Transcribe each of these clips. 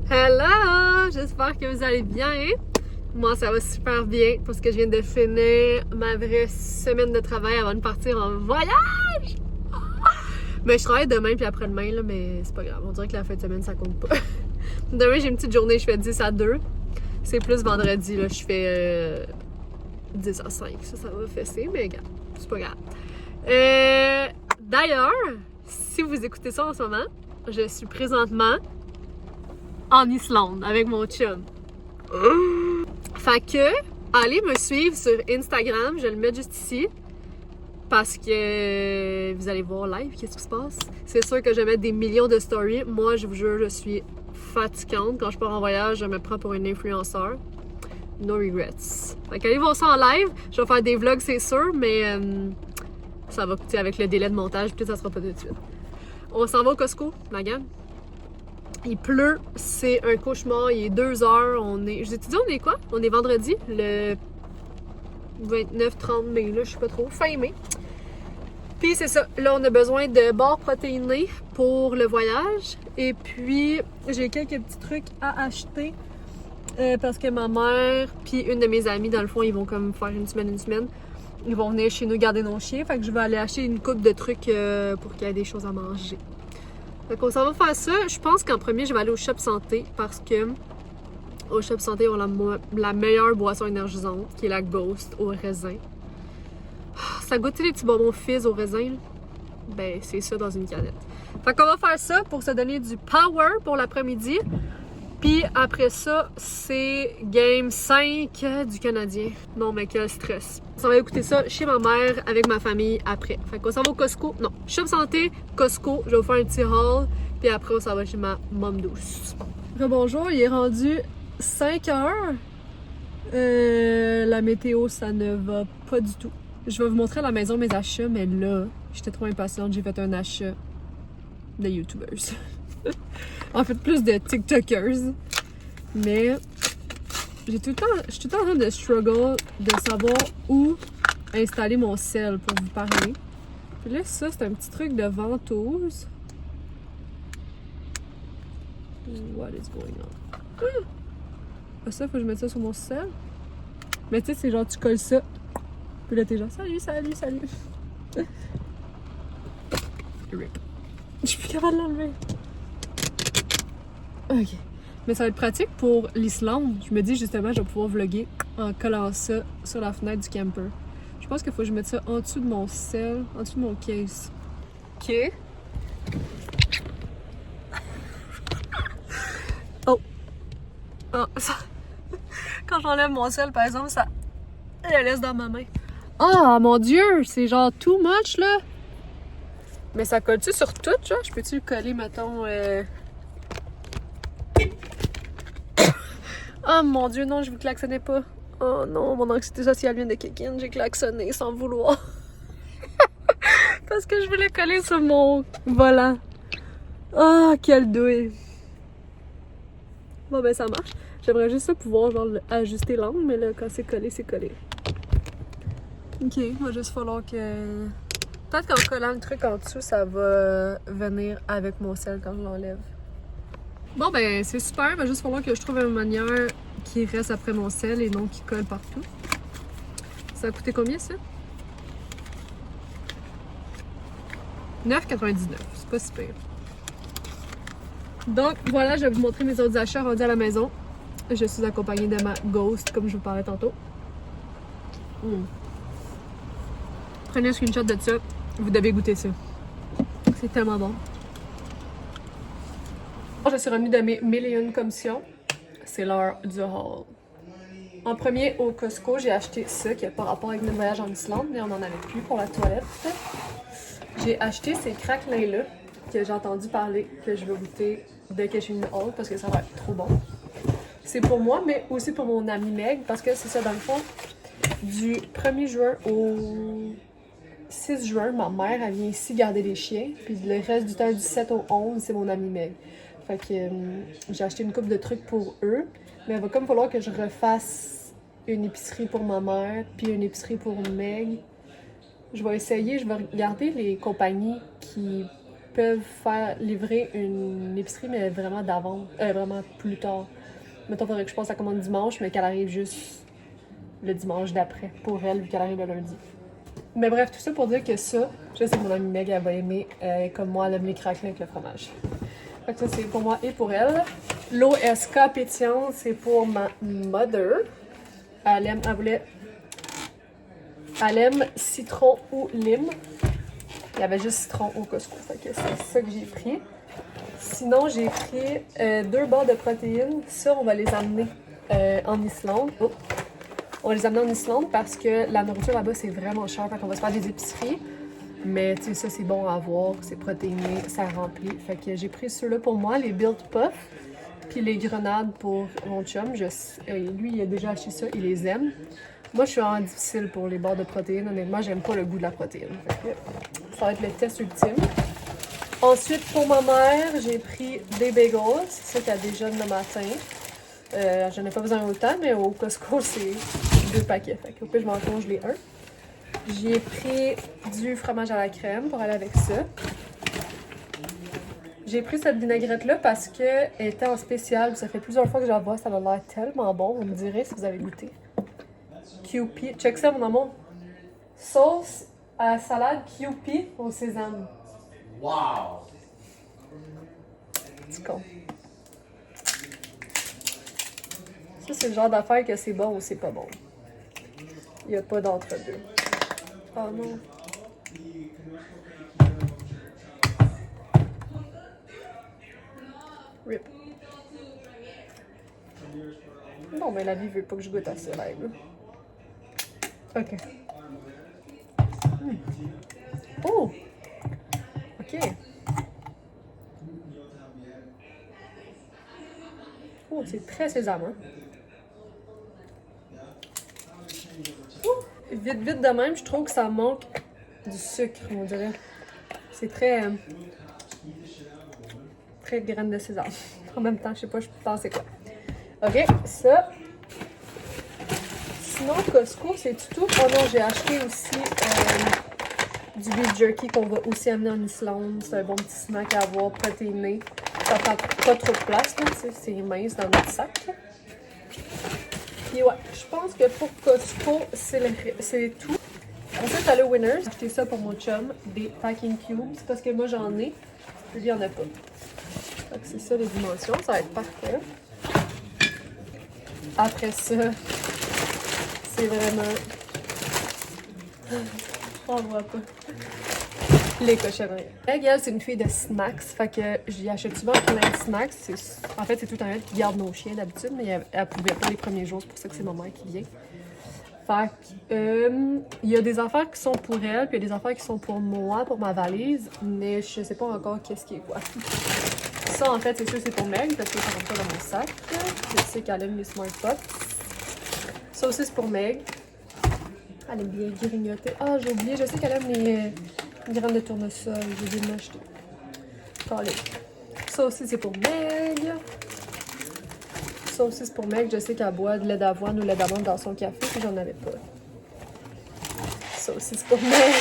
Hello! J'espère que vous allez bien. Moi, ça va super bien parce que je viens de finir ma vraie semaine de travail avant de partir en voyage. Mais je travaille demain puis après-demain, là, mais c'est pas grave. On dirait que la fin de semaine, ça compte pas. Demain, j'ai une petite journée, je fais 10 à 2. C'est plus vendredi, là, je fais 10 à 5. Ça va fesser, mais regarde, c'est pas grave. D'ailleurs, si vous écoutez ça en ce moment, je suis présentement en Islande avec mon chum. Fait que, allez me suivre sur Instagram, je vais le mettre juste ici. Parce que vous allez voir live, qu'est-ce qui se passe. C'est sûr que je vais mettre des millions de stories. Moi, je vous jure, je suis fatigante. Quand je pars en voyage, je me prends pour une influenceur. No regrets. Fait qu'allez voir ça en live. Je vais faire des vlogs, c'est sûr, mais ça va coûter avec le délai de montage, peut-être ça sera pas tout de suite. On s'en va au Costco, la gang. Il pleut, c'est un cauchemar, il est 2h, je vous ai dit on est quoi? On est vendredi, le 29-30 mai, là, je sais pas trop, fin mai. Puis c'est ça, là on a besoin de barres protéinées pour le voyage. Et puis j'ai quelques petits trucs à acheter parce que ma mère puis une de mes amies, dans le fond, ils vont comme faire une semaine. Ils vont venir chez nous garder nos chiens, fait que je vais aller acheter une coupe de trucs pour qu'il y ait des choses à manger. Fait qu'on s'en va faire ça. Je pense qu'en premier, je vais aller au Shop Santé parce que au Shop Santé, on a la meilleure boisson énergisante qui est la Ghost au raisin. Ça goûte les petits bonbons fizz au raisin. Ben, c'est ça dans une canette. Fait qu'on va faire ça pour se donner du power pour l'après-midi. Puis après ça, c'est Game 5 du Canadien. Non, mais quel stress. On va écouter ça chez ma mère avec ma famille après. Fait qu'on s'en va au Costco. Non, Shop Santé, Costco. Je vais vous faire un petit haul. Puis après, on s'en va chez ma môme douce. Bonjour, il est rendu 5 heures. La météo, ça ne va pas du tout. Je vais vous montrer à la maison mes achats, mais là, j'étais trop impatiente. J'ai fait un achat de YouTubers. En fait, plus de TikTokers. Mais je suis tout le temps en train de struggle de savoir où installer mon sel pour vous parler. Puis là, ça, c'est un petit truc de ventouse. What is going on? Ah, ça, faut que je mette ça sur mon sel. Mais tu sais, c'est genre, tu colles ça. Puis là, t'es genre, salut. Rip. Je suis plus capable de l'enlever. Ok. Mais ça va être pratique pour l'Islande. Je me dis justement, je vais pouvoir vlogger en collant ça sur la fenêtre du camper. Je pense qu'il faut que je mette ça en dessous de mon sel, en dessous de mon case. Ok. Oh. Oh, ça... Quand j'enlève mon sel, par exemple, ça... Je le laisse dans ma main. Ah, mon Dieu! C'est genre too much, là! Mais ça colle-tu sur tout, genre? Je peux-tu le coller, mettons... Oh mon Dieu, non, je vous klaxonnais pas. Oh non, mon anxiété sociale vient de kick-in. J'ai klaxonné sans vouloir. Parce que je voulais coller sur mon volant. Ah, oh, quelle douille. Bon, ben ça marche. J'aimerais juste ça pouvoir genre ajuster l'angle, mais là, quand c'est collé, c'est collé. Ok, il va juste falloir que... Peut-être qu'en collant le truc en dessous, ça va venir avec mon sel quand je l'enlève. Bon, ben c'est super. Il va juste falloir que je trouve une manière qui reste après mon sel et non qui colle partout. Ça a coûté combien, ça? 9,99. C'est pas super. Donc, voilà, je vais vous montrer mes autres achats rendus à la maison. Je suis accompagnée de ma Ghost, comme je vous parlais tantôt. Prenez un screenshot de ça. Vous devez goûter ça. C'est tellement bon. Je suis revenue de mes 1001 commissions. C'est l'heure du haul. En premier, au Costco, j'ai acheté ça qui n'a pas rapport avec notre voyage en Islande, mais on n'en avait plus pour la toilette. J'ai acheté ces craquelins-là que j'ai entendu parler, que je vais goûter dès que je finis le haul parce que ça va être trop bon. C'est pour moi, mais aussi pour mon amie Meg, parce que c'est ça, dans le fond, du 1er juin au 6 juin, ma mère, elle vient ici garder les chiens, puis le reste du temps, du 7 au 11, c'est mon amie Meg. Fait que j'ai acheté une couple de trucs pour eux, mais il va comme falloir que je refasse une épicerie pour ma mère, puis une épicerie pour Meg. Je vais essayer, je vais regarder les compagnies qui peuvent faire livrer une épicerie, mais vraiment d'avance, vraiment plus tard. Mettons, faudrait que je passe la commande dimanche, mais qu'elle arrive juste le dimanche d'après pour elle, vu qu'elle arrive le lundi. Mais bref, tout ça pour dire que ça, je sais que mon amie Meg, elle va aimer, comme moi, elle aime les craquelins avec le fromage. Fait que ça, c'est pour moi et pour elle. L'eau SK pétillante, c'est pour ma mother. Elle aime citron ou lime. Il y avait juste citron au Costco. Fait que c'est ça que j'ai pris. Sinon, j'ai pris 2 barres de protéines. Ça, on va les amener en Islande. Oh. On va les amener en Islande parce que la nourriture là-bas, c'est vraiment cher. Fait qu'on va se faire des épiceries. Mais tu sais, ça, c'est bon à avoir. C'est protéiné, ça remplit. Fait que j'ai pris ceux-là pour moi, les Build Puff. Puis les grenades pour mon chum. Lui, il a déjà acheté ça. Il les aime. Moi, je suis vraiment difficile pour les barres de protéines. Honnêtement, j'aime pas le goût de la protéine. Fait que ça va être le test ultime. Ensuite, pour ma mère, j'ai pris des bagels. C'est ça qu'elle déjeune le matin. J'en ai pas besoin autant, mais au Costco, c'est 2 paquets. Fait que au pire, je m'en congelais un. J'ai pris du fromage à la crème pour aller avec ça. J'ai pris cette vinaigrette-là parce qu'elle était en spécial. Ça fait plusieurs fois que j'en vois. Ça a l'air tellement bon. Vous me direz si vous avez goûté. Kewpie. Check ça, mon amour. Sauce à salade Kewpie au sésame. Wow! Petit con. Ça, c'est le genre d'affaire que c'est bon ou c'est pas bon. Il n'y a pas d'entre-deux. Oh non. Rip. Non, mais la vie veut pas que je goûte à ça, live. Ok. Oh! Ok. Oh, c'est très sésame, hein? Vite, vite de même, je trouve que ça manque du sucre, on dirait. C'est très... très graine de sésame. En même temps, je sais pas, je pensais quoi. Ok, ça. Sinon, Costco, c'est tout. Oh non, j'ai acheté aussi du beef jerky qu'on va aussi amener en Islande. C'est un bon petit snack à avoir, protéiné. Ça prend pas trop de place, là, c'est mince dans notre sac. Puis ouais, je pense que pour Costco, c'est tout. Ensuite, à le Winners, j'ai acheté ça pour mon chum, des packing cubes, parce que moi j'en ai, lui il en a pas. Donc c'est ça les dimensions, ça va être parfait. Après ça, c'est vraiment... On voit pas. Les cochonneries. Meg, elle, c'est une fille de snacks, fait que j'y achète souvent plein de snacks. En fait, c'est tout un elle qui garde nos chiens d'habitude, mais elle pouvait pas les premiers jours, c'est pour ça que c'est ma mère qui vient. Fait que, il y a des affaires qui sont pour elle, puis il y a des affaires qui sont pour moi, pour ma valise, mais je sais pas encore qu'est-ce qui est quoi. Ça, en fait, c'est sûr, c'est pour Meg, parce que ça rentre pas dans mon sac. Je sais qu'elle aime les Smart Pots. Ça aussi, c'est pour Meg. Elle aime bien grignoter. Ah, j'ai oublié, je sais qu'elle aime les graines de tournesol. J'ai oublié de m'acheter. Ça aussi, c'est pour Meg. Ça aussi, c'est pour Meg. Je sais qu'elle boit de lait d'avoine ou lait d'amande dans son café, puis j'en avais pas. Ça aussi, c'est pour Meg.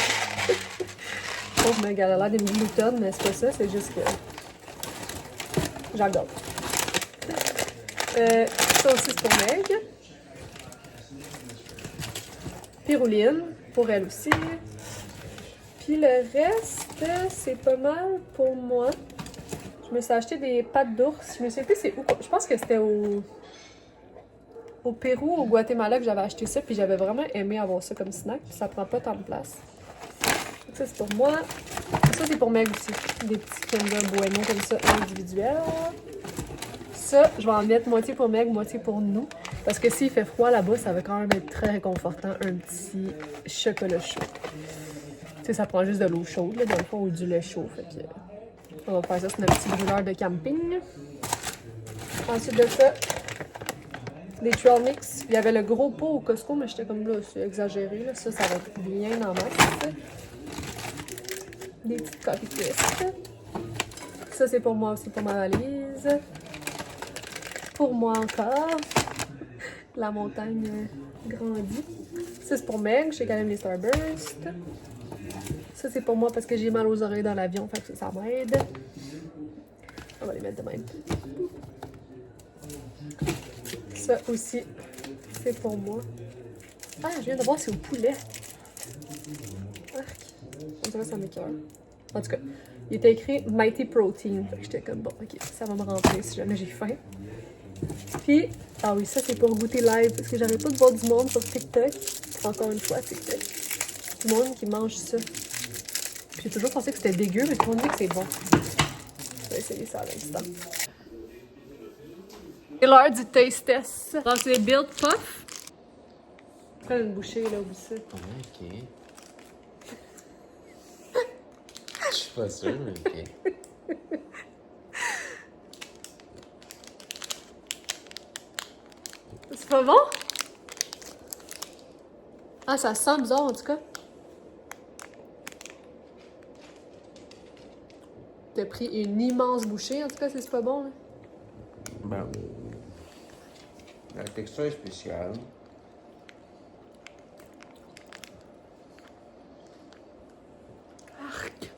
Pour Meg, elle a l'air d'une gluten, mais c'est pas ça, c'est juste que j'en garde. Ça aussi, c'est pour Meg. Pyrouline, pour elle aussi. Puis le reste, c'est pas mal pour moi. Je me suis acheté des pâtes d'ours. Je me souviens plus c'est où. Je pense que c'était au Pérou, au Guatemala que j'avais acheté ça. Puis j'avais vraiment aimé avoir ça comme snack. Puis ça prend pas tant de place. Donc ça, c'est pour moi. Ça, c'est pour Meg aussi. Des petits Kinder Bueno comme ça, individuels. Ça, je vais en mettre moitié pour Meg, moitié pour nous. Parce que s'il fait froid là-bas, ça va quand même être très réconfortant, un petit chocolat chaud. Tu sais, ça prend juste de l'eau chaude, là, dans le fond, ou du lait chaud. Fait que, on va faire ça sur notre petit brûleur de camping. Ensuite de ça, des trail mix. Il y avait le gros pot au Costco, mais j'étais comme là, c'est exagéré. Là. Ça va être bien en masse. Des petites coffee crisps. Ça, c'est pour moi aussi, pour ma valise. Pour moi encore. La montagne grandit. Ça, c'est pour Meg. Je sais qu'elle aime les Starburst. Ça, c'est pour moi parce que j'ai mal aux oreilles dans l'avion, fait que ça m'aide. On va les mettre de même. Ça aussi, c'est pour moi. Ah, je viens de voir, c'est au poulet. Arc. On dirait que ça m'écoeure. En tout cas, il était écrit Mighty Protein. Fait que j'étais comme, bon, ok, ça va me remplir si jamais j'ai faim. Puis, ah oui, ça c'est pour goûter live, parce que j'arrête pas de voir du monde sur TikTok. Encore une fois, TikTok. Du monde qui mange ça. Puis j'ai toujours pensé que c'était dégueu, mais tout le monde dit que c'est bon. Je vais essayer ça à l'instant. C'est l'heure du taste test. Donc, c'est les Build Puff. Prends une bouchée, là, oublie ça. Ok. Je suis pas sûre, mais ok. C'est pas bon? Ah, ça sent bizarre, en tout cas. T'as pris une immense bouchée, en tout cas, c'est pas bon, là. Ben, la texture est spéciale. Arc.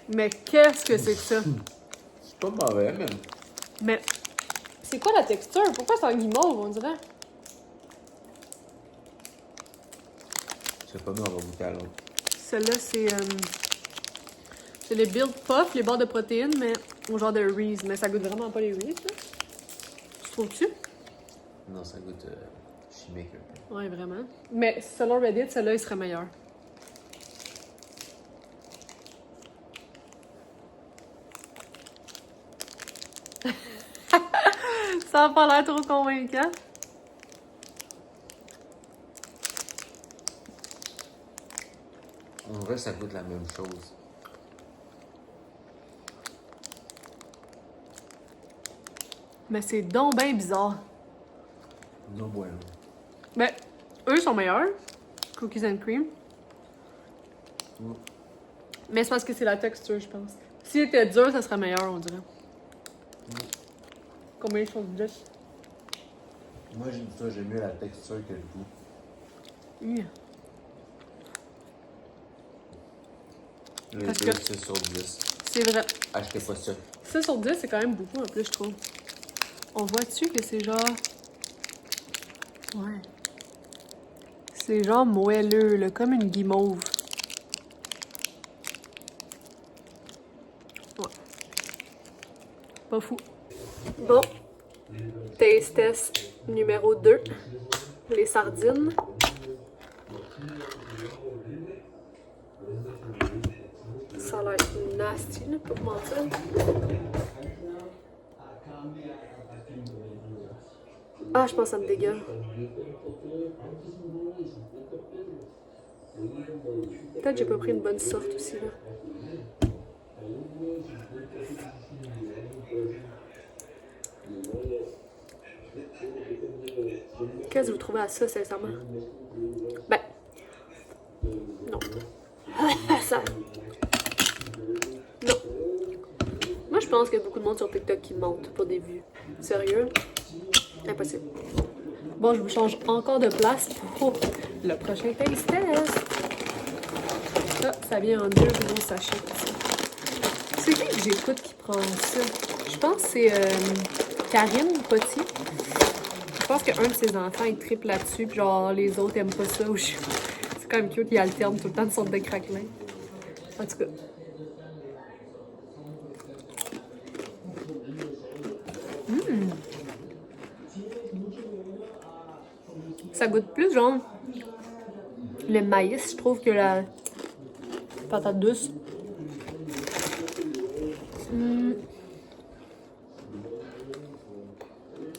Mais qu'est-ce que c'est que ça? C'est pas mauvais, mais Mais c'est quoi la texture? Pourquoi c'est un guimauve, on dirait? je sais pas, mais on va goûter à l'autre. Celle-là, c'est les Build Puff, les barres de protéines, mais au genre de Reese. Mais ça goûte vraiment pas les Reese, là. Tu trouves-tu? Non, ça goûte chimique un peu. Ouais, vraiment. Mais selon Reddit, celle-là, il serait meilleur. Ça a pas l'air trop convaincant. En vrai, ça goûte la même chose. Mais c'est donc bien bizarre. No bueno. Ben, eux sont meilleurs. Cookies and cream. Mm. Mais c'est parce que c'est la texture, je pense. S'il était dur, ça serait meilleur, on dirait. Combien ils sont de 10? Moi, j'aime mieux la texture que le goût. Les Parce deux, que- c'est sur 10. C'est vrai. Achetez pas ça. 6 sur 10, c'est quand même beaucoup en plus, je trouve. On voit-tu que c'est genre. Ouais. C'est genre moelleux, là, comme une guimauve. Ouais. Pas fou. Bon. Taste test numéro 2. Les sardines. Ça a l'air nasty, là, pour mentir. Ah, je pense que ça me dégueule. Peut-être que j'ai pas pris une bonne sorte aussi, là. Qu'est-ce que vous trouvez à ça, sincèrement? Ben. Non. Ça. Non. Moi, je pense qu'il y a beaucoup de monde sur TikTok qui monte pour des vues. Sérieux? Impossible. Bon, je vous change encore de place pour le prochain taste test. Ça vient en 2 gros sachets. C'est qui que j'écoute qui prend ça? Je pense que c'est Karine Potier. Je pense qu'un de ses enfants, il triple là-dessus, puis genre les autres aiment pas ça. C'est quand même cute, ils alternent tout le temps de sorte de craquelin. En tout cas. Ça goûte plus genre le maïs, je trouve, que la patate douce.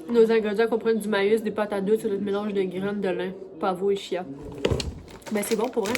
Nos ingrédients comprennent du maïs, des patates douces et notre mélange de graines de lin, pavot et chia. Ben c'est bon pour vrai.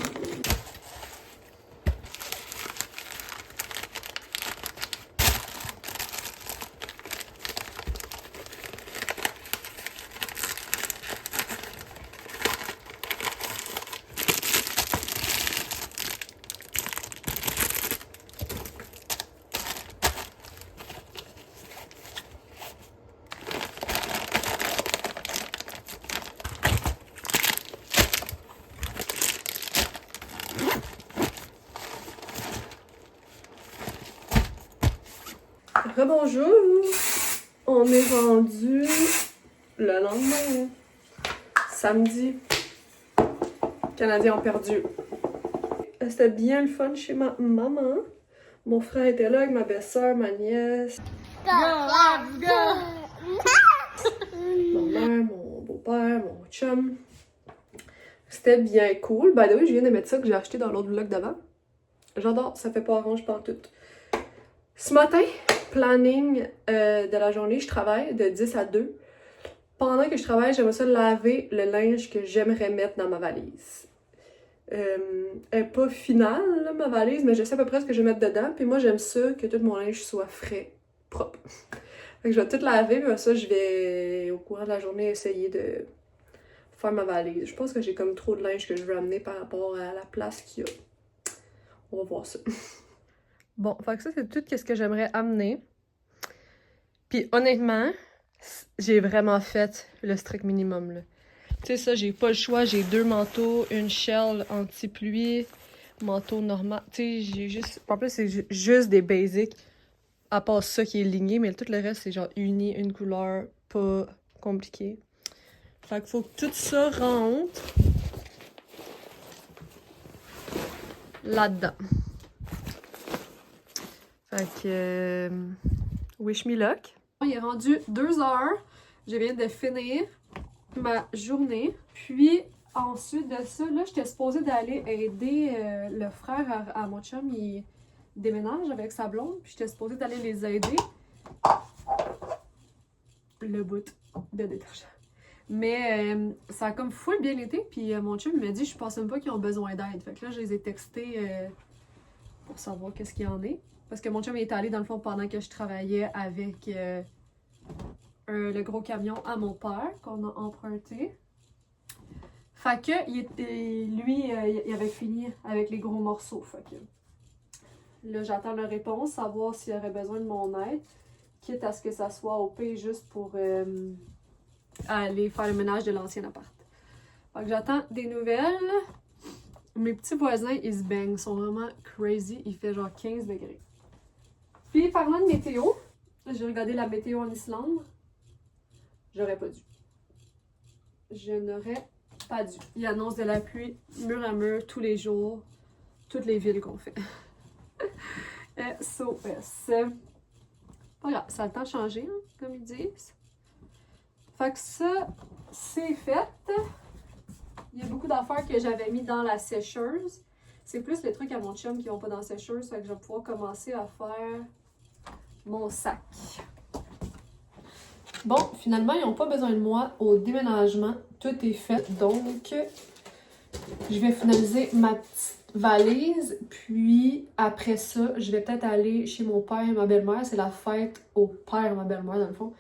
Rebonjour! On est rendu le lendemain, samedi. Canadiens ont perdu. C'était bien le fun chez ma maman. Mon frère était là avec ma belle-sœur, ma nièce. Ma mère, mon beau-père, mon chum. C'était bien cool. By the way, je viens de mettre ça que j'ai acheté dans l'autre vlog d'avant. J'adore, ça fait pas orange partout. Ce matin, planning de la journée, je travaille de 10 à 2. Pendant que je travaille, j'aimerais ça laver le linge que j'aimerais mettre dans ma valise. Elle est pas finale, là, ma valise, mais je sais à peu près ce que je vais mettre dedans. Puis moi, j'aime ça, que tout mon linge soit frais, propre. Fait que je vais tout laver, puis ça, je vais, au courant de la journée, essayer de faire ma valise. Je pense que j'ai comme trop de linge que je veux amener par rapport à la place qu'il y a. On va voir ça. Bon, fait que ça, c'est tout ce que j'aimerais amener. Puis honnêtement, j'ai vraiment fait le strict minimum, là. Tu sais, ça, j'ai pas le choix. J'ai 2 manteaux, une shell anti-pluie, manteau normal. Tu sais, j'ai juste... En plus, c'est juste des basics. À part ça qui est ligné, mais tout le reste, c'est genre uni, une couleur, pas compliqué. Fait qu'il faut que tout ça rentre là-dedans. Fait que... wish me luck. Il est rendu 2 heures. Je viens de finir ma journée. Puis ensuite de ça, là, j'étais supposée d'aller aider le frère à mon chum. Il déménage avec sa blonde. Puis j'étais supposée d'aller les aider. Le bout de détachement. Mais ça a comme full bien été. Puis mon chum m'a dit, je pense même pas qu'ils ont besoin d'aide. Fait que là, je les ai textés pour savoir qu'est-ce qu'il y en est. Parce que mon chum est allé dans le fond pendant que je travaillais avec le gros camion à mon père qu'on a emprunté. Fait que lui, il avait fini avec les gros morceaux. Fait que là, j'attends la réponse, savoir s'il aurait besoin de mon aide. Quitte à ce que ça soit au pire juste pour aller faire le ménage de l'ancien appart. Fait que j'attends des nouvelles. Mes petits voisins, ils se baignent. Ils sont vraiment crazy. Il fait genre 15 degrés. Puis, parlant de météo, j'ai regardé la météo en Islande. J'aurais pas dû. Je n'aurais pas dû. Il annonce de la pluie mur à mur tous les jours. Toutes les villes qu'on fait. SOS. Pas grave, ça a le temps de changer, hein, comme ils disent. Fait que ça, c'est fait. Il y a beaucoup d'affaires que j'avais mis dans la sécheuse. C'est plus les trucs à mon chum qui vont pas dans la sécheuse. Fait que je vais pouvoir commencer à faire mon sac. Bon, finalement, ils n'ont pas besoin de moi au déménagement. Tout est fait. Donc, je vais finaliser ma petite valise. Puis, après ça, je vais peut-être aller chez mon père et ma belle-mère. C'est la fête au père et ma belle-mère, dans le fond.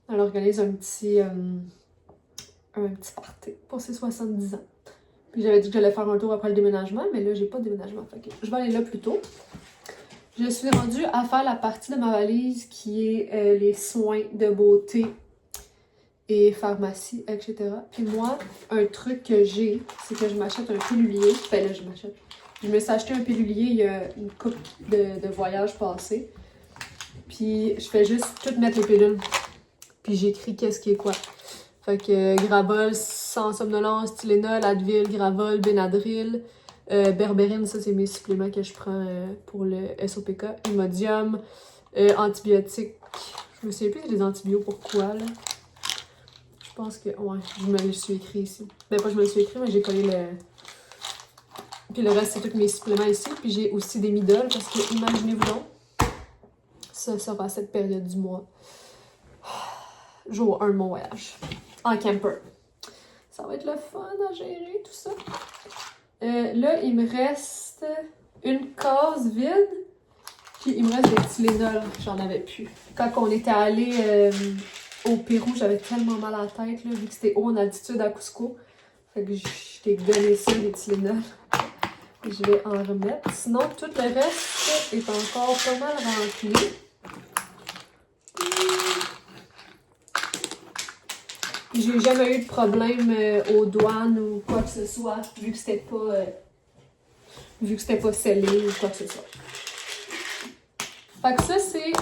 Elle organise un petit party pour ses 70 ans. Puis j'avais dit que j'allais faire un tour après le déménagement, mais là, j'ai pas de déménagement. Fait que je vais aller là plus tôt. Je suis rendue à faire la partie de ma valise qui est les soins de beauté et pharmacie, etc. Puis moi, un truc que j'ai, c'est que je m'achète un pilulier. Ben là, je me suis acheté un pilulier il y a une couple de voyages passés. Puis je fais juste tout mettre les pilules. Puis j'écris qu'est-ce qui est quoi. Fait que Gravol, sans somnolence, Tylenol, Advil, Gravol, Benadryl, Berbérine, ça c'est mes suppléments que je prends pour le SOPK, Imodium, antibiotiques, je me souviens plus des antibiotiques pourquoi là. Je pense que, ouais, je me le suis écrit ici. Ben pas je me le suis écrit, mais j'ai collé le... Puis le reste c'est tous mes suppléments ici, puis j'ai aussi des Midol, parce que imaginez-vous donc, ça sera à cette période du mois. Jour 1 de mon voyage. En camper. Ça va être le fun à gérer, tout ça. Là, il me reste une case vide. Puis il me reste des Tylenol. J'en avais plus. Quand on était allé au Pérou, j'avais tellement mal à la tête, là, vu que c'était haut en altitude à Cusco. Fait que je t'ai donné ça, des Tylenol. Je vais en remettre. Sinon, tout le reste est encore pas mal rempli. J'ai jamais eu de problème aux douanes ou quoi que ce soit, vu que c'était pas scellé ou quoi que ce soit. Fait que ça, c'est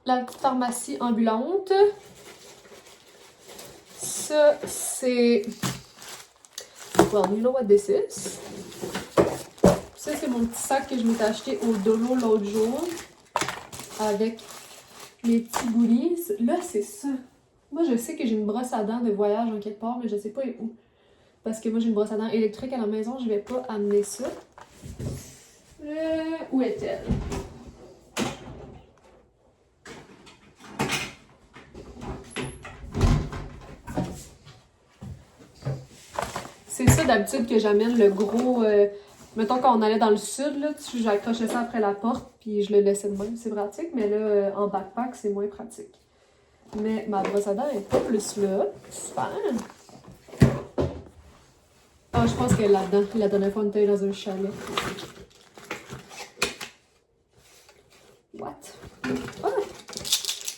la petite pharmacie ambulante. Ça, c'est... Well, you know what this is. Ça, c'est mon petit sac que je m'étais acheté au Dolo l'autre jour. Avec mes petits goodies. Là, c'est ça. Moi, je sais que j'ai une brosse à dents de voyage en quelque part, mais je sais pas où. Parce que moi, j'ai une brosse à dents électrique à la maison. Je vais pas amener ça. Où est-elle? C'est ça d'habitude que j'amène le gros... mettons quand on allait dans le sud, là, j'accrochais ça après la porte puis je le laissais de même. C'est pratique, mais là, en backpack, c'est moins pratique. Mais ma brosse à dents est pas plus là. Super! Ah, je pense qu'elle est là-dedans. La dernière fois, on était dans un chalet. What? Ah!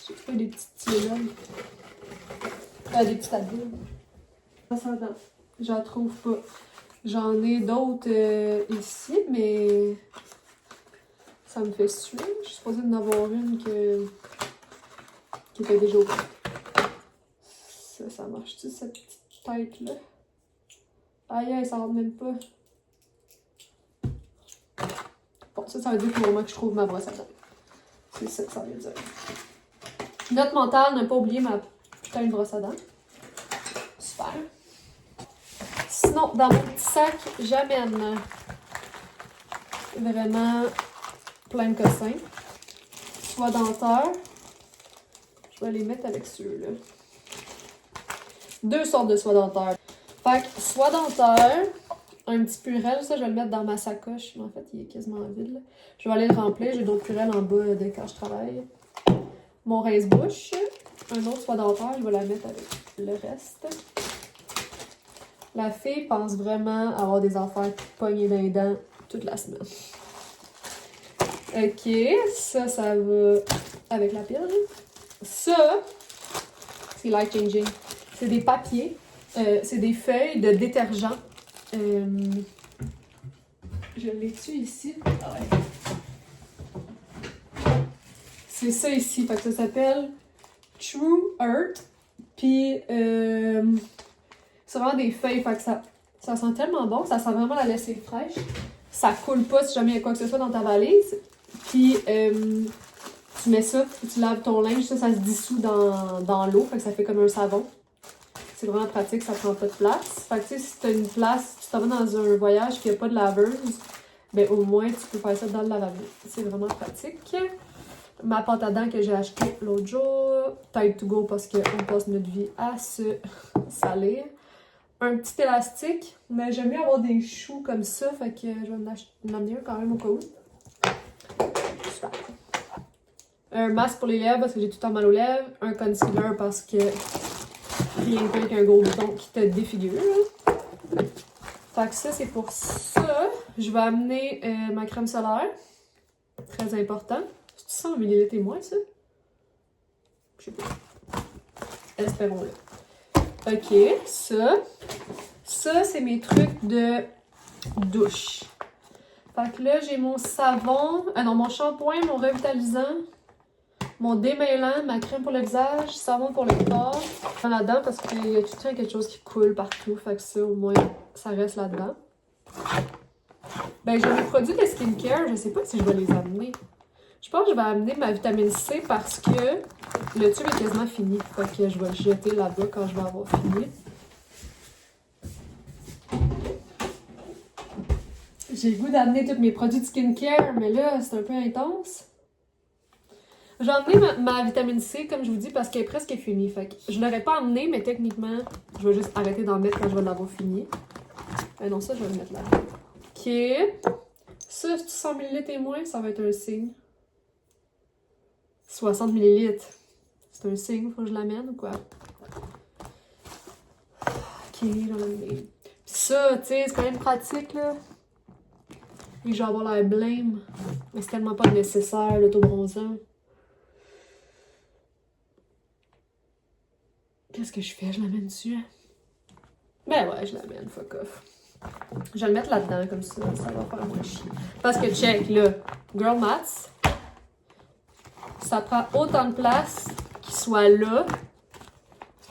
J'ai fait des petites Tylenol. Des petites Advil. Brosse à dents. J'en trouve pas. J'en ai d'autres ici, mais ça me fait suer. Je suis supposée d'en avoir une qui était déjà ouverte. Ça marche-tu, cette petite tête-là? Aïe, aïe, ça rentre même pas. Bon, ça veut dire qu'il faut vraiment que je trouve ma brosse à dents. C'est ça que ça veut dire. Note mentale, ne pas oublier ma putain de brosse à dents. Super. Sinon, dans mon petit sac, j'amène vraiment plein de cossins. Soie dentaire. Je vais les mettre avec ceux-là. 2 sortes de soie dentaire. Fait que soie dentaire, un petit purel, ça je vais le mettre dans ma sacoche. Mais en fait, il est quasiment vide. Là. Je vais aller le remplir. J'ai d'autres purels en bas de quand je travaille. Mon rince-bouche. Un autre soie dentaire, je vais la mettre avec le reste. La fille pense vraiment avoir des affaires pognées dans les dents toute la semaine. Ok, ça va avec la pile. Ça, c'est life changing. C'est des papiers, c'est des feuilles de détergent. Je l'ai-tu ici? Ah ouais. C'est ça ici, fait que ça s'appelle True Earth. Puis, c'est vraiment des feuilles, fait que ça sent tellement bon, ça sent vraiment la lessive fraîche. Ça coule pas si jamais il y a quoi que ce soit dans ta valise. Puis, tu mets ça, puis tu laves ton linge, ça se dissout dans l'eau, fait que ça fait comme un savon. C'est vraiment pratique, ça prend pas de place. Fait que tu sais, si t'as une place, tu t'en vas dans un voyage qui a pas de laveuse, ben au moins tu peux faire ça dans le lavabo. C'est vraiment pratique. Ma pâte à dents que j'ai achetée l'autre jour, Tide to go parce qu'on passe notre vie à se salir. Un petit élastique, mais j'aime mieux avoir des choux comme ça, fait que je vais m'en amener un quand même au cas où. Super. Un masque pour les lèvres parce que j'ai tout le temps mal aux lèvres. Un concealer parce que rien de pire qu'un gros bouton qui te défigure. Fait que ça, c'est pour ça. Je vais amener ma crème solaire. Très important. C'est 100 ml et moins, ça? Je sais pas. Espérons-le. Ok, ça. Ça, c'est mes trucs de douche. Fait que là, j'ai mon savon. Ah non, mon shampoing, mon revitalisant. Mon démêlant, ma crème pour le visage, savon pour le corps. Là-dedans parce qu'il y a tout le temps quelque chose qui coule partout. Fait que ça, au moins, ça reste là-dedans. Ben, j'ai mes produits de skincare. Je sais pas si je vais les amener. Je pense que je vais amener ma vitamine C parce que le tube est quasiment fini. Fait que je vais le jeter là-bas quand je vais avoir fini. J'ai le goût d'amener tous mes produits de skincare, mais là, c'est un peu intense. J'ai emmené ma vitamine C, comme je vous dis, parce qu'elle est presque finie. Fait que je l'aurais pas emmenée, mais techniquement, je vais juste arrêter d'en mettre quand je vais l'avoir fini. Non, ça, je vais le mettre là. Ok. Ça, 100 ml et moins, ça va être un signe. 60 ml. C'est un signe, faut que je l'amène ou quoi? Ok, j'en ai amené. Ça, tu sais, c'est quand même pratique, là. Et je vais avoir l'air blême. Mais c'est tellement pas nécessaire, l'autobronzant. Qu'est-ce que je fais? Je l'amène dessus? Ben ouais, je l'amène, fuck off. Je vais le mettre là-dedans, comme ça va faire moins chier. Parce que check, là, Girl Maths, ça prend autant de place qu'il soit là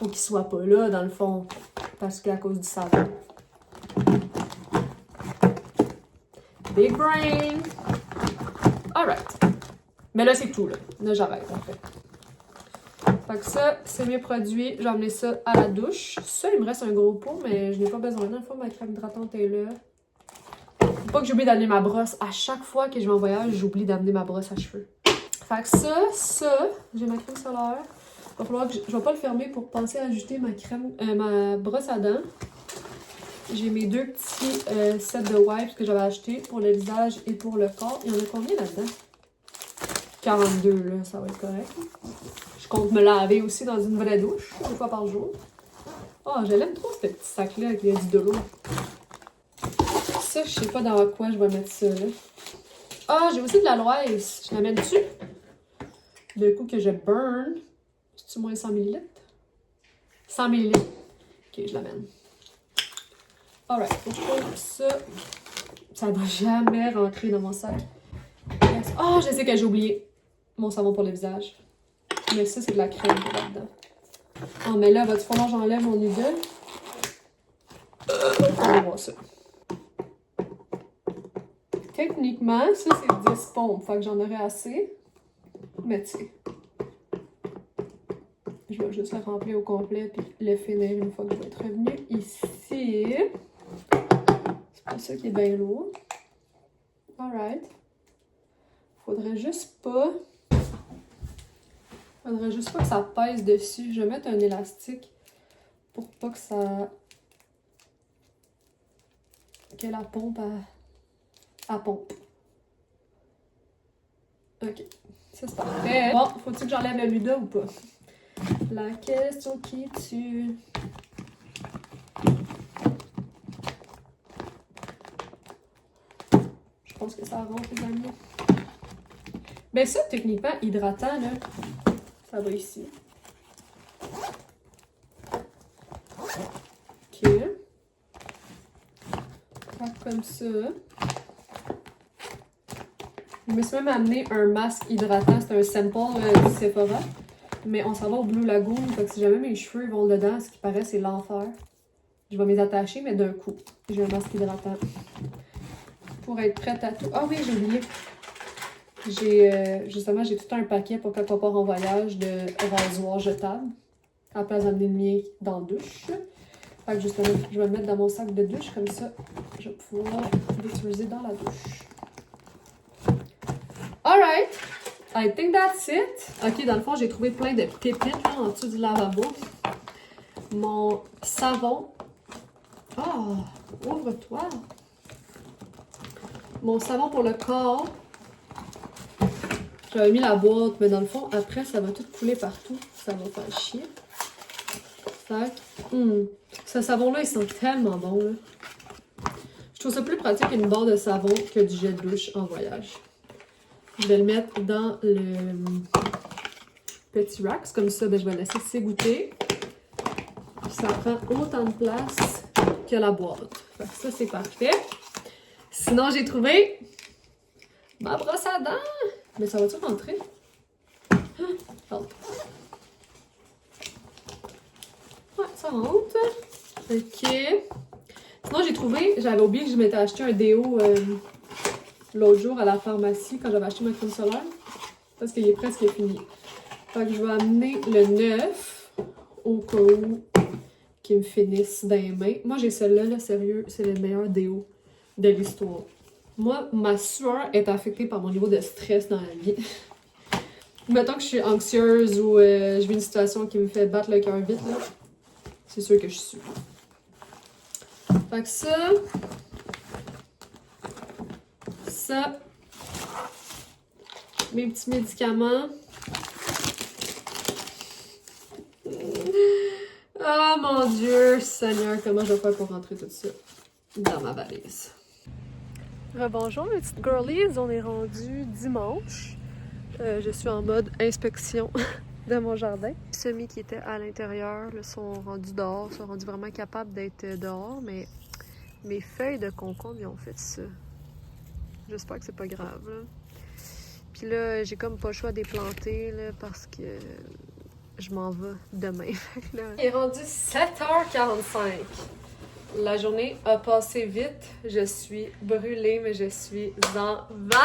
ou qu'il soit pas là, dans le fond, parce qu'à cause du savon. Big brain! Alright. Mais là, c'est tout, là. Là, j'arrête, en fait. Fait que ça, c'est mes produits. J'ai emmené ça à la douche. Ça, il me reste un gros pot, mais je n'ai pas besoin. Dans le fond, ma crème hydratante est là. Faut pas que j'oublie d'amener ma brosse. À chaque fois que je vais en voyage, j'oublie d'amener ma brosse à cheveux. Fait que ça, j'ai ma crème solaire. Il va falloir que je vais pas le fermer pour penser à ajouter ma crème, ma brosse à dents. J'ai mes deux petits sets de wipes que j'avais achetés pour le visage et pour le corps. Il y en a combien là-dedans? 42, là, ça va être correct. Je compte me laver aussi dans une vraie douche, 2 fois par jour. Oh, je l'aime trop, ce petit sac-là avec du de l'eau. Ça, je sais pas dans quoi je vais mettre ça, là. Ah, j'ai aussi de l'aloès. Je l'amène dessus. D'un coup que je burn. C'est-tu moins 100 ml? 100 ml. Ok, je l'amène. Alright, faut que je trouve ça. Ça ne va jamais rentrer dans mon sac. Oh, je sais que j'ai oublié mon savon pour le visage. Mais ça, c'est de la crème qui est là-dedans. Oh, mais là, va-tu falloir que j'enlève mon idole? On va voir ça. Techniquement, ça, c'est 10 pompes. Fait que j'en aurais assez. Mais tu sais, je vais juste le remplir au complet puis le finir une fois que je vais être revenue ici. C'est pas ça qui est bien lourd. Alright. Faudrait juste pas que ça pèse dessus. Je vais mettre un élastique pour pas que ça... que la pompe à pompe. Ok. Ça, c'est parfait. Bon, faut-il que j'enlève le Luda ou pas? La question qui tue. Je pense que ça rentre, les amis. Mais ça, techniquement, hydratant, là, ça va ici. Ok. Comme ça. Je me suis même amené un masque hydratant. C'est un sample du Sephora. Mais on s'en va au Blue Lagoon. Fait que si jamais mes cheveux vont dedans, ce qui paraît, c'est l'enfer. Je vais m'y attacher, mais d'un coup. J'ai un masque hydratant. Pour être prête à tout. Ah oui, j'ai oublié. Justement, j'ai tout un paquet pour quand on part en voyage de rasoirs jetables. À la place d'amener le mien dans la douche. Fait que justement, je vais le mettre dans mon sac de douche. Comme ça, je vais pouvoir l'utiliser dans la douche. Alright! I think that's it. Ok, dans le fond, j'ai trouvé plein de pépites là, en dessous du lavabo. Mon savon. Oh! Ouvre-toi! Mon savon pour le corps. J'avais mis la boîte, mais dans le fond, après, ça va tout couler partout. Ça va faire chier. Fait que, ce savon-là, il sent tellement bon, là. Je trouve ça plus pratique qu'une barre de savon que du gel de douche en voyage. Je vais le mettre dans le petit rack. Comme ça, ben, je vais laisser s'égoutter. Ça prend autant de place que la boîte. Fait que ça, c'est parfait. Sinon, j'ai trouvé ma brosse à dents. Mais ça va-tu rentrer? Pardon. Ouais, ça rentre. Ok. Sinon, j'ai trouvé, j'avais oublié que je m'étais acheté un déo l'autre jour à la pharmacie quand j'avais acheté ma crème solaire. Parce qu'il est presque fini. Fait que je vais amener le 9 au cas où qu'il me finisse dans les mains. Moi, j'ai celle-là, là, sérieux, c'est le meilleur déo de l'histoire. Moi, ma sueur est affectée par mon niveau de stress dans la vie. Mettons que je suis anxieuse ou je vis une situation qui me fait battre le cœur vite, là. C'est sûr que je suis. Fait que ça, mes petits médicaments. Oh mon Dieu, Seigneur, comment je vais faire pour rentrer tout ça dans ma valise? Rebonjour mes petites girlies, on est rendu dimanche. Je suis en mode inspection de mon jardin. Les semis qui étaient à l'intérieur sont rendus dehors, sont rendus vraiment capables d'être dehors, mais mes feuilles de concombre ils ont fait ça. J'espère que c'est pas grave. Là. Puis là, j'ai comme pas le choix de les planter là, parce que je m'en vais demain. Il est rendu 7h45. La journée a passé vite. Je suis brûlée, mais je suis en vacances.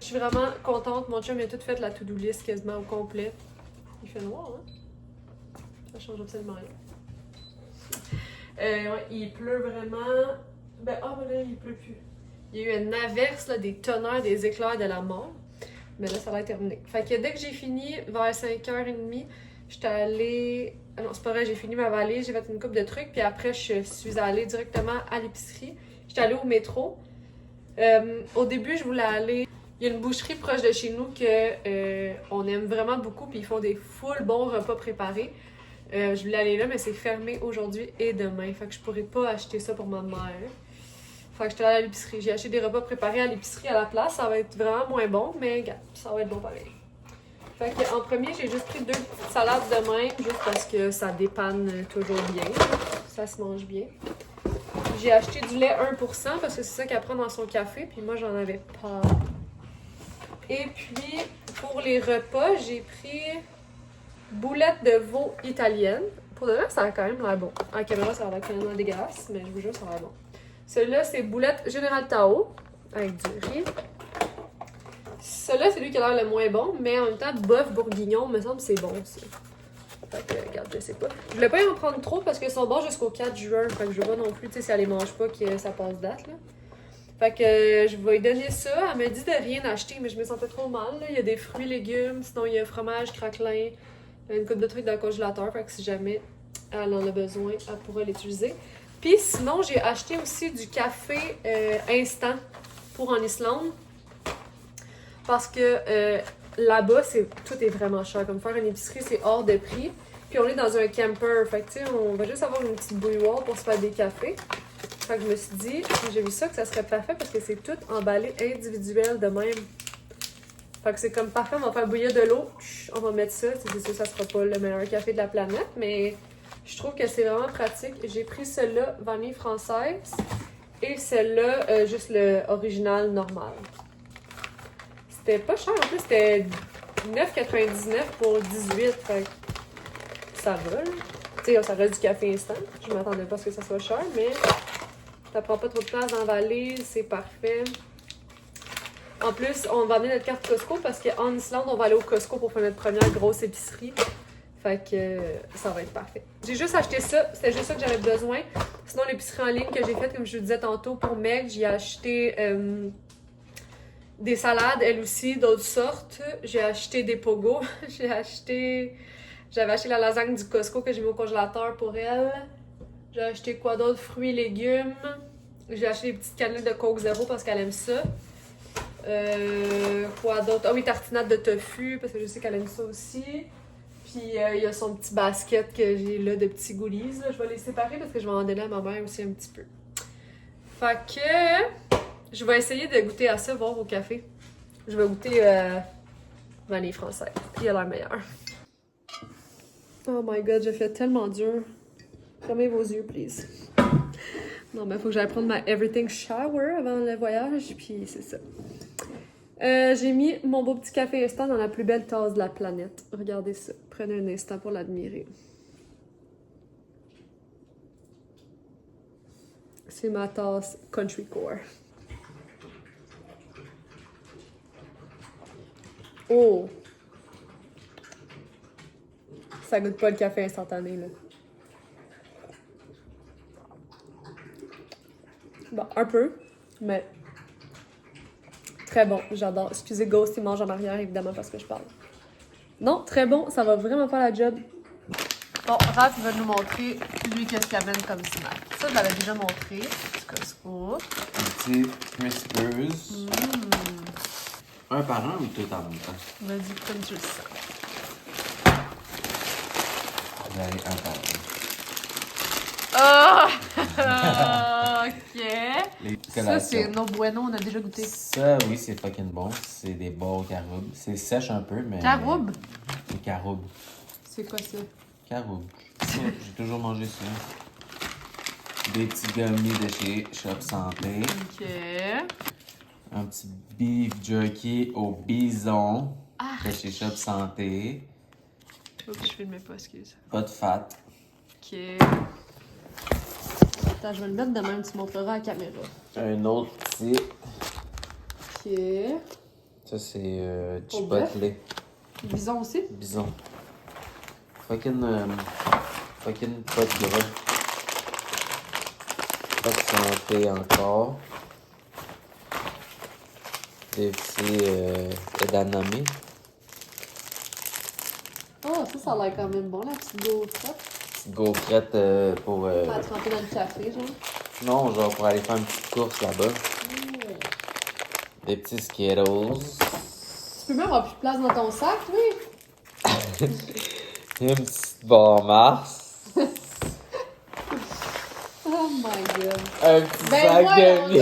Je suis vraiment contente. Mon chum a tout fait la to-do list quasiment au complet. Il fait noir, hein? Ça change absolument rien. Ouais, il pleut vraiment. Ben, là, il pleut plus. Il y a eu une averse, là, des tonnerres, des éclairs de la mort. Mais là, ça va être terminé. Fait que dès que j'ai fini, vers 5h30, j'étais allée. Non, c'est pas vrai, j'ai fini ma valise, j'ai fait une coupe de trucs, puis après, je suis allée directement à l'épicerie. J'étais allée au métro. Au début, je voulais aller. Il y a une boucherie proche de chez nous que on aime vraiment beaucoup, puis ils font des full bons repas préparés. Je voulais aller là, mais c'est fermé aujourd'hui et demain. Fait que je pourrais pas acheter ça pour ma mère. Fait que j'étais allée à l'épicerie. J'ai acheté des repas préparés à l'épicerie à la place. Ça va être vraiment moins bon, mais regarde, ça va être bon pareil. Fait que en premier, j'ai juste pris 2 petites salades de même, juste parce que ça dépanne toujours bien. Ça se mange bien. J'ai acheté du lait 1% parce que c'est ça qu'elle prend dans son café, puis moi, j'en avais pas. Et puis, pour les repas, j'ai pris boulettes de veau italienne. Pour de vrai, ça a quand même l'air bon. En caméra, ça a l'air quand même dégueulasse, mais je vous jure, ça a l'air bon. Celui-là, c'est boulettes Général Tao, avec du riz. Celui-là, c'est lui qui a l'air le moins bon, mais en même temps, bœuf bourguignon, me semble que c'est bon aussi. Fait que, regarde, je sais pas. Je voulais pas y en prendre trop parce qu'ils sont bons jusqu'au 4 juin. Fait que je veux pas non plus, tu sais, si elle les mange pas, que ça passe date, là. Fait que je vais lui donner ça. Elle m'a dit de rien acheter, mais je me sentais trop mal, là. Il y a des fruits, légumes, sinon il y a fromage, craquelin, une coupe de trucs dans le congélateur. Fait que si jamais elle en a besoin, elle pourra l'utiliser. Puis sinon, j'ai acheté aussi du café instant pour en Islande. Parce que là-bas, tout est vraiment cher. Comme faire une épicerie, c'est hors de prix. Puis on est dans un camper. Fait que tu sais, on va juste avoir une petite bouilloire pour se faire des cafés. Fait que je me suis dit, j'ai vu ça, que ça serait parfait parce que c'est tout emballé individuel de même. Fait que c'est comme parfait, on va faire bouillir de l'eau. On va mettre ça. C'est sûr, ça sera pas le meilleur café de la planète, mais je trouve que c'est vraiment pratique. J'ai pris celui-là, vanille française, et celui-là, juste le original normal. C'était pas cher, en plus, c'était 9,99 pour 18, fait que ça va, là. Tu sais, ça reste du café instant. Je m'attendais pas à ce que ça soit cher, mais ça prend pas trop de place dans la valise, c'est parfait. En plus, on va amener notre carte Costco parce qu'en Islande, on va aller au Costco pour faire notre première grosse épicerie. Fait que ça va être parfait. J'ai juste acheté ça, c'était juste ça que j'avais besoin. Sinon, l'épicerie en ligne que j'ai faite, comme je vous disais tantôt, pour Meg, j'ai acheté des salades, elle aussi, d'autres sortes. J'ai acheté des pogos. J'avais acheté la lasagne du Costco que j'ai mis au congélateur pour elle. J'ai acheté quoi d'autre? Fruits et légumes. J'ai acheté des petites canettes de Coke Zéro parce qu'elle aime ça. Quoi d'autre? Ah oui, tartinade de tofu parce que je sais qu'elle aime ça aussi. Puis il y a son petit basket que j'ai là de petits goodies. Là. Je vais les séparer parce que je vais en donner à ma mère aussi un petit peu. Fait que je vais essayer de goûter à ça, voir au café. Je vais goûter vanille française. Il a l'air meilleur. Oh my god, j'ai fait tellement dur. Fermez vos yeux, please. Non, mais faut que j'aille prendre ma everything shower avant le voyage, puis c'est ça. J'ai mis mon beau petit café instant dans la plus belle tasse de la planète. Regardez ça. Prenez un instant pour l'admirer. C'est ma tasse Country Core. Oh! Ça goûte pas le café instantané, là. Bon, un peu, mais très bon, j'adore. Excusez, Ghost, il mange en arrière, évidemment, parce que je parle. Non, très bon, ça va vraiment faire la job. Bon, Raph va nous montrer, lui, qu'est-ce qu'il amène comme snack. Ça, je l'avais déjà montré, du Costco. Un petit Crispers. Un par un ou tout en même temps? Vas-y, comme tu le sens. Je vais aller un par un. Oh! Ok. Ça, Ça, c'est No Bueno, on a déjà goûté. Ça, oui, c'est fucking bon. C'est des beaux caroubes. C'est sèche un peu, mais... Caroube? Des caroubes. C'est quoi ça? Caroubes. J'ai toujours mangé ça. Des petits gummies de chez Shop Santé. Ok. Un petit beef jerky au bison. Ah! De chez Shop Santé. Oups, je filmais pas, excuse. Pas de fat. Ok. Attends, je vais le mettre de même, tu montreras à la caméra. Un autre petit. Ok. Ça, c'est Au bœuf? chipotle. Bison aussi? Bison. Fucking pas de gras. Pas de santé encore. Des petits edamame. Oh, ça a l'air quand même bon, la petite gaufrette. Petite gaufrette pour... À tremper dans le café, genre. Non, genre pour aller faire une petite course là-bas. Des petits Skittles. Tu peux même avoir plus de place dans ton sac, oui? Une petite Bon Mars. Oh my god. Un petit Ben sac voyons de mie.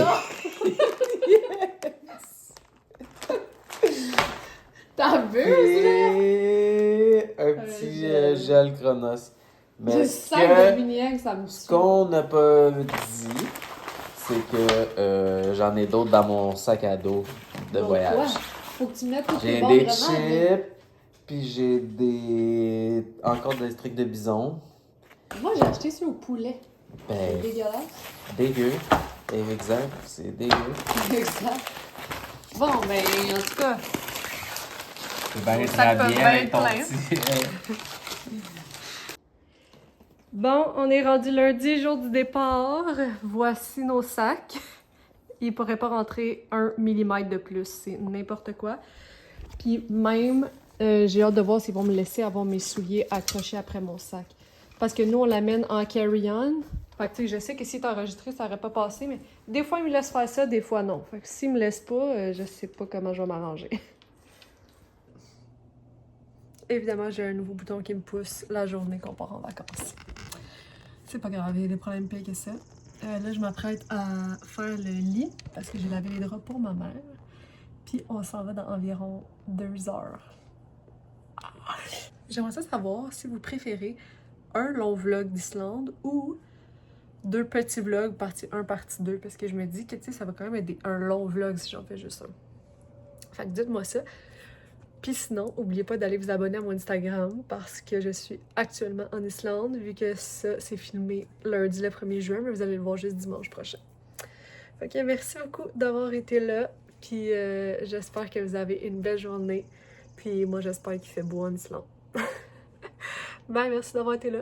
T'abuses, là! Et un petit gel. gel Chronos. Mais Le ce sac que- de mini ça me ce tue. qu'on n'a pas dit, c'est que j'en ai d'autres dans mon sac à dos de Donc, voyage. quoi? Faut que tu mettes tous J'ai tes bords des vraiment, mais- chips, puis j'ai encore des trucs de bison. Moi, j'ai acheté ça au poulet. C'est Ben, dégueulasse. dégueu. Exact, c'est dégueu. Exact. Bon, ben, en tout cas, C'est bien Ton sac peut bien avec être ton plein. petit... bon, on est rendu lundi, jour du départ. Voici nos sacs. Il pourrait pas rentrer 1 millimètre de plus, c'est n'importe quoi. Puis même, j'ai hâte de voir s'ils vont me laisser avoir mes souliers accrochés après mon sac. Parce que nous, on l'amène en carry-on. Fait que tu sais, je sais que si t'es enregistré, ça aurait pas passé, mais des fois, ils me laissent faire ça, des fois, non. Fait que s'ils me laissent pas, je sais pas comment je vais m'arranger. Évidemment, j'ai un nouveau bouton qui me pousse la journée qu'on part en vacances. C'est pas grave, il y a des problèmes pires que ça. Là, je m'apprête à faire le lit parce que j'ai lavé les draps pour ma mère. Puis on s'en va dans environ 2 heures. J'aimerais ça savoir si vous préférez un long vlog d'Islande ou 2 petits vlogs, partie 1, partie 2. Parce que je me dis que tu sais, ça va quand même être un long vlog si j'en fais juste un. Fait que dites-moi ça. Puis sinon, n'oubliez pas d'aller vous abonner à mon Instagram parce que je suis actuellement en Islande, vu que ça, c'est filmé lundi le 1er juin, mais vous allez le voir juste dimanche prochain. Fait que merci beaucoup d'avoir été là, puis j'espère que vous avez une belle journée, puis moi j'espère qu'il fait beau en Islande. Bye, merci d'avoir été là.